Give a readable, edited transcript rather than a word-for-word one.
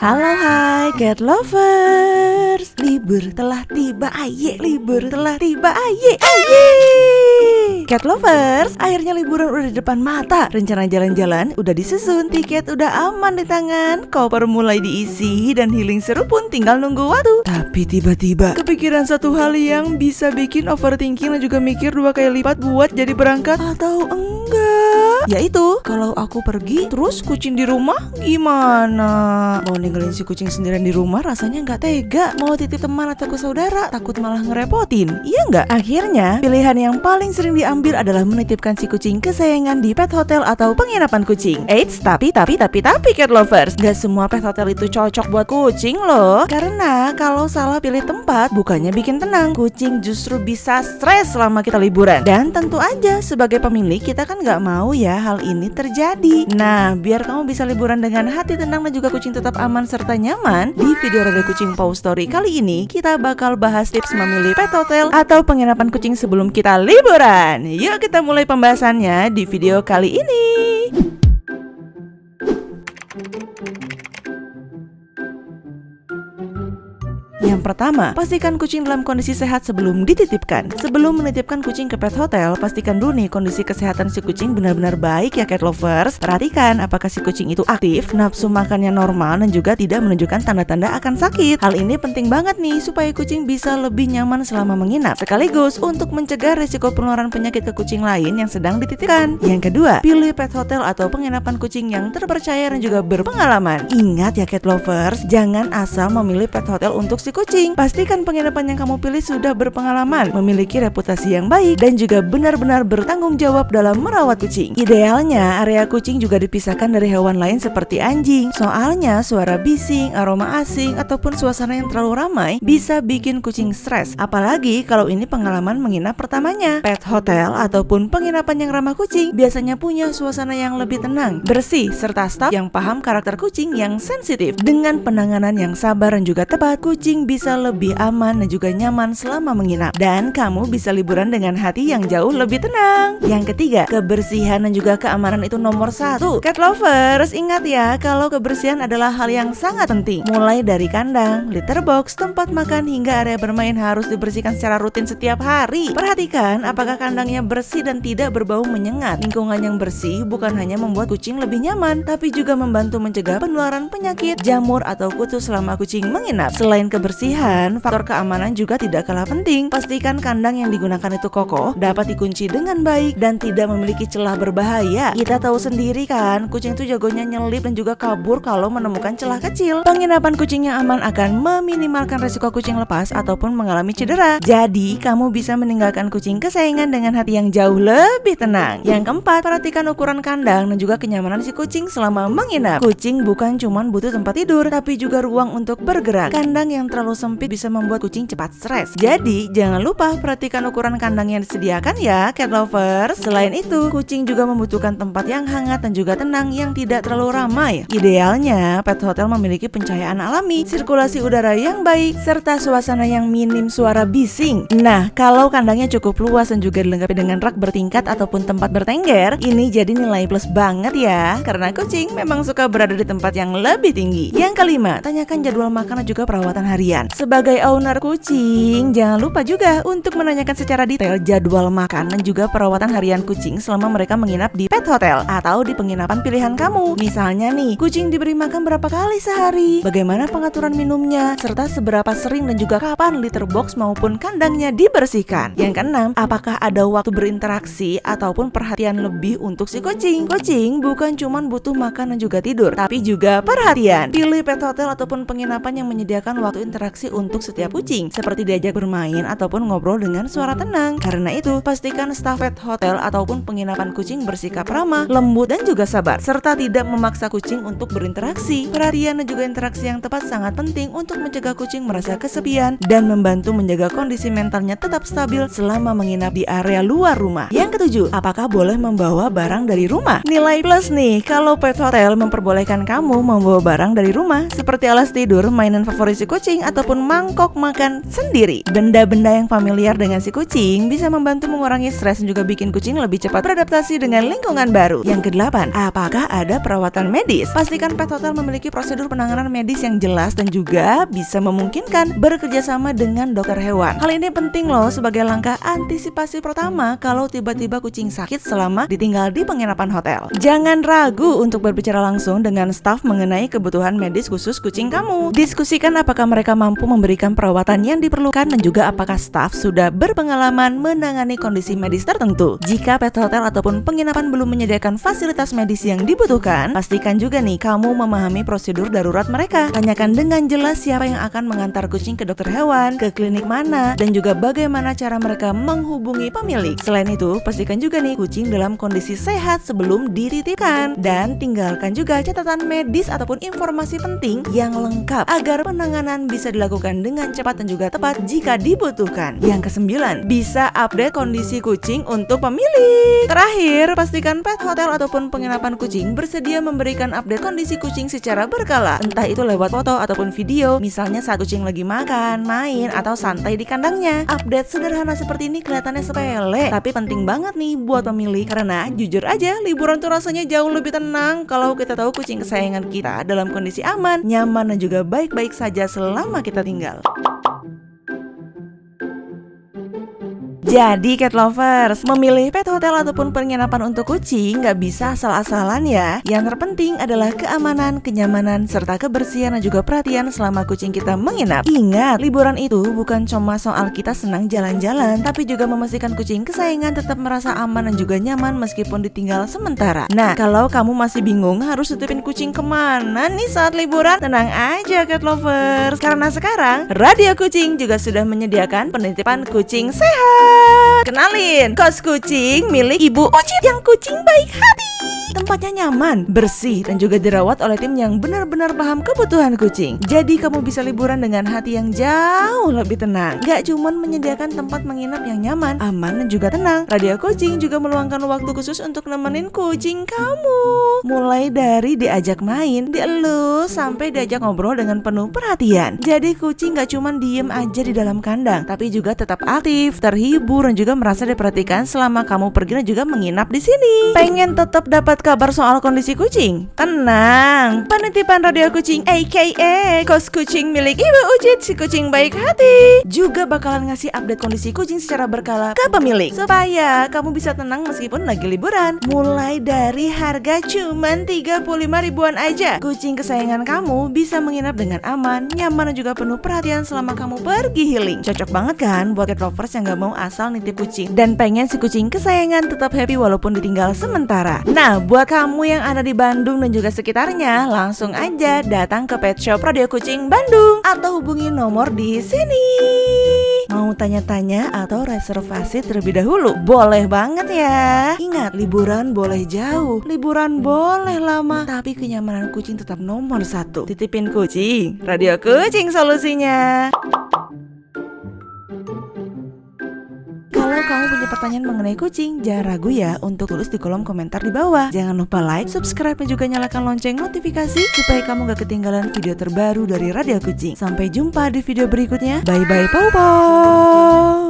Halo hai cat lovers, libur telah tiba, aye, libur telah tiba, aye, aye. Cat lovers, akhirnya liburan udah di depan mata. Rencana jalan-jalan udah disusun, tiket udah aman di tangan, koper mulai diisi, dan healing seru pun tinggal nunggu waktu. Tapi tiba-tiba kepikiran satu hal yang bisa bikin overthinking dan juga mikir dua kali lipat buat jadi berangkat atau enggak. Yaitu, kalau aku pergi terus kucing di rumah gimana? Mau ninggalin si kucing sendirian di rumah rasanya nggak tega. Mau titip teman atau ke saudara takut malah ngerepotin, iya nggak? Akhirnya pilihan yang paling sering diambil adalah menitipkan si kucing kesayangan di pet hotel atau penginapan kucing. Eits, tapi cat lovers, nggak semua pet hotel itu cocok buat kucing loh. Karena kalau salah pilih tempat bukannya bikin tenang, kucing justru bisa stres selama kita liburan. Dan tentu aja sebagai pemilik kita kan nggak mau ya hal ini terjadi. Nah, biar kamu bisa liburan dengan hati tenang dan juga kucing tetap aman serta nyaman, di video Rada Kucing Paw Story kali ini kita bakal bahas tips memilih pet hotel atau penginapan kucing sebelum kita liburan. Yuk kita mulai pembahasannya di video kali ini. Yang pertama, pastikan kucing dalam kondisi sehat sebelum dititipkan. Sebelum menitipkan kucing ke pet hotel, pastikan dulu nih kondisi kesehatan si kucing benar-benar baik ya cat lovers. Perhatikan apakah si kucing itu aktif, nafsu makannya normal, dan juga tidak menunjukkan tanda-tanda akan sakit. Hal ini penting banget nih supaya kucing bisa lebih nyaman selama menginap, sekaligus untuk mencegah risiko penularan penyakit ke kucing lain yang sedang dititipkan. Yang kedua, pilih pet hotel atau penginapan kucing yang terpercaya dan juga berpengalaman. Ingat ya cat lovers, jangan asal memilih pet hotel untuk si kucing. Pastikan penginapan yang kamu pilih sudah berpengalaman, memiliki reputasi yang baik, dan juga benar-benar bertanggung jawab dalam merawat kucing. Idealnya area kucing juga dipisahkan dari hewan lain seperti anjing. Soalnya suara bising, aroma asing, ataupun suasana yang terlalu ramai bisa bikin kucing stres. Apalagi kalau ini pengalaman menginap pertamanya. Pet hotel ataupun penginapan yang ramah kucing biasanya punya suasana yang lebih tenang, bersih, serta staf yang paham karakter kucing yang sensitif. Dengan penanganan yang sabar dan juga tepat, kucing bisa lebih aman dan juga nyaman selama menginap, dan kamu bisa liburan dengan hati yang jauh lebih tenang. Yang ketiga, kebersihan dan juga keamanan itu nomor satu. Cat lovers, ingat ya kalau kebersihan adalah hal yang sangat penting. Mulai dari kandang, litter box, tempat makan, hingga area bermain harus dibersihkan secara rutin setiap hari. Perhatikan apakah kandangnya bersih dan tidak berbau menyengat. Lingkungan yang bersih bukan hanya membuat kucing lebih nyaman, tapi juga membantu mencegah penularan penyakit, jamur, atau kutu selama kucing menginap. Selain kebersihan, faktor keamanan juga tidak kalah penting. Pastikan kandang yang digunakan itu kokoh, dapat dikunci dengan baik, dan tidak memiliki celah berbahaya. Kita tahu sendiri kan, kucing itu jagonya nyelip dan juga kabur kalau menemukan celah kecil. Penginapan kucing yang aman akan meminimalkan resiko kucing lepas ataupun mengalami cedera. Jadi, kamu bisa meninggalkan kucing kesayangan dengan hati yang jauh lebih tenang. Yang keempat, perhatikan ukuran kandang dan juga kenyamanan si kucing selama menginap. Kucing bukan cuma butuh tempat tidur, tapi juga ruang untuk bergerak. Kandang yang terlalu sempit bisa membuat kucing cepat stres. Jadi, jangan lupa perhatikan ukuran kandang yang disediakan ya, cat lovers. Selain itu, kucing juga membutuhkan tempat yang hangat dan juga tenang yang tidak terlalu ramai. Idealnya, pet hotel memiliki pencahayaan alami, sirkulasi udara yang baik, serta suasana yang minim suara bising. Nah, kalau kandangnya cukup luas dan juga dilengkapi dengan rak bertingkat ataupun tempat bertengger, ini jadi nilai plus banget ya, karena kucing memang suka berada di tempat yang lebih tinggi. Yang kelima, tanyakan jadwal makan dan juga perawatan harian. Sebagai owner kucing, jangan lupa juga untuk menanyakan secara detail jadwal makan dan juga perawatan harian kucing selama mereka menginap di pet hotel atau di penginapan pilihan kamu. Misalnya nih, kucing diberi makan berapa kali sehari, bagaimana pengaturan minumnya, serta seberapa sering dan juga kapan litter box maupun kandangnya dibersihkan. Yang keenam, apakah ada waktu berinteraksi ataupun perhatian lebih untuk si kucing. Kucing bukan cuma butuh makan dan juga tidur, tapi juga perhatian. Pilih pet hotel ataupun penginapan yang menyediakan waktu interaksi untuk setiap kucing, seperti diajak bermain ataupun ngobrol dengan suara tenang. Karena itu, pastikan staf pet hotel ataupun penginapan kucing bersikap ramah, lembut, dan juga sabar, serta tidak memaksa kucing untuk berinteraksi. Perhatian dan juga interaksi yang tepat sangat penting untuk mencegah kucing merasa kesepian dan membantu menjaga kondisi mentalnya tetap stabil selama menginap di area luar rumah. Yang ketujuh, apakah boleh membawa barang dari rumah? Nilai plus nih kalau pet hotel memperbolehkan kamu membawa barang dari rumah seperti alas tidur, mainan favorit si kucing, ataupun mangkok makan sendiri. Benda-benda yang familiar dengan si kucing bisa membantu mengurangi stres dan juga bikin kucing lebih cepat beradaptasi dengan lingkungan baru. Yang kedelapan, apakah ada perawatan medis? Pastikan pet hotel memiliki prosedur penanganan medis yang jelas dan juga bisa memungkinkan bekerja sama dengan dokter hewan. Hal ini penting loh sebagai langkah antisipasi pertama kalau tiba-tiba kucing sakit selama ditinggal di penginapan hotel. Jangan ragu untuk berbicara langsung dengan staf mengenai kebutuhan medis khusus kucing kamu. Diskusikan apakah mereka mampu memberikan perawatan yang diperlukan dan juga apakah staf sudah berpengalaman menangani kondisi medis tertentu. Jika pet hotel ataupun penginapan belum menyediakan fasilitas medis yang dibutuhkan, pastikan juga nih kamu memahami prosedur darurat mereka. Tanyakan dengan jelas siapa yang akan mengantar kucing ke dokter hewan, ke klinik mana, dan juga bagaimana cara mereka menghubungi pemilik. Selain itu, pastikan juga nih kucing dalam kondisi sehat sebelum dititipkan. Dan tinggalkan juga catatan medis ataupun informasi penting yang lengkap agar penanganan bisa dilakukan dengan cepat dan juga tepat jika dibutuhkan. Yang kesembilan, bisa update kondisi kucing untuk pemilik. Terakhir, pastikan pet hotel ataupun penginapan kucing bersedia memberikan update kondisi kucing secara berkala, entah itu lewat foto ataupun video, misalnya saat kucing lagi makan, main, atau santai di kandangnya. Update sederhana seperti ini kelihatannya sepele, tapi penting banget nih buat pemilik, karena jujur aja liburan tuh rasanya jauh lebih tenang kalau kita tahu kucing kesayangan kita dalam kondisi aman, nyaman, dan juga baik-baik saja selama kita tinggal. Jadi cat lovers, memilih pet hotel ataupun penginapan untuk kucing nggak bisa asal-asalan ya. Yang terpenting adalah keamanan, kenyamanan, serta kebersihan dan juga perhatian selama kucing kita menginap. Ingat, liburan itu bukan cuma soal kita senang jalan-jalan, tapi juga memastikan kucing kesayangan tetap merasa aman dan juga nyaman meskipun ditinggal sementara. Nah, kalau kamu masih bingung harus titipin kucing kemana nih saat liburan, tenang aja cat lovers, karena sekarang Radio Kucing juga sudah menyediakan penitipan kucing sehat. Kenalin, kos kucing milik Ibu Ucit yang kucing baik hati. Tempatnya nyaman, bersih, dan juga dirawat oleh tim yang benar-benar paham kebutuhan kucing. Jadi kamu bisa liburan dengan hati yang jauh lebih tenang. Gak cuman menyediakan tempat menginap yang nyaman, aman, dan juga tenang, Radio Kucing juga meluangkan waktu khusus untuk nemenin kucing kamu. Mulai dari diajak main, dielus, sampai diajak ngobrol dengan penuh perhatian. Jadi kucing gak cuman diem aja di dalam kandang, tapi juga tetap aktif, terhibur, dan juga merasa diperhatikan selama kamu pergi dan juga menginap di sini. Pengen tetap dapat kabar soal kondisi kucing? Tenang, penitipan Radio Kucing aka kos kucing milik Ibu Ucit si kucing baik hati juga bakalan ngasih update kondisi kucing secara berkala ke pemilik, supaya kamu bisa tenang meskipun lagi liburan. Mulai dari harga cuman 35 ribuan aja, kucing kesayangan kamu bisa menginap dengan aman, nyaman, dan juga penuh perhatian selama kamu pergi healing. Cocok banget kan buat cat lovers yang gak mau asal nitip kucing dan pengen si kucing kesayangan tetap happy walaupun ditinggal sementara. Nah, buat kamu yang ada di Bandung dan juga sekitarnya, langsung aja datang ke Pet Shop Radio Kucing Bandung atau hubungi nomor di sini. Mau tanya-tanya atau reservasi terlebih dahulu? Boleh banget ya. Ingat, liburan boleh jauh, liburan boleh lama, tapi kenyamanan kucing tetap nomor satu. Titipin kucing, Radio Kucing solusinya. Kalau kamu punya pertanyaan mengenai kucing, jangan ragu ya untuk tulis di kolom komentar di bawah. Jangan lupa like, subscribe, dan juga nyalakan lonceng notifikasi supaya kamu gak ketinggalan video terbaru dari Radio Kucing. Sampai jumpa di video berikutnya. Bye-bye, pow-pow.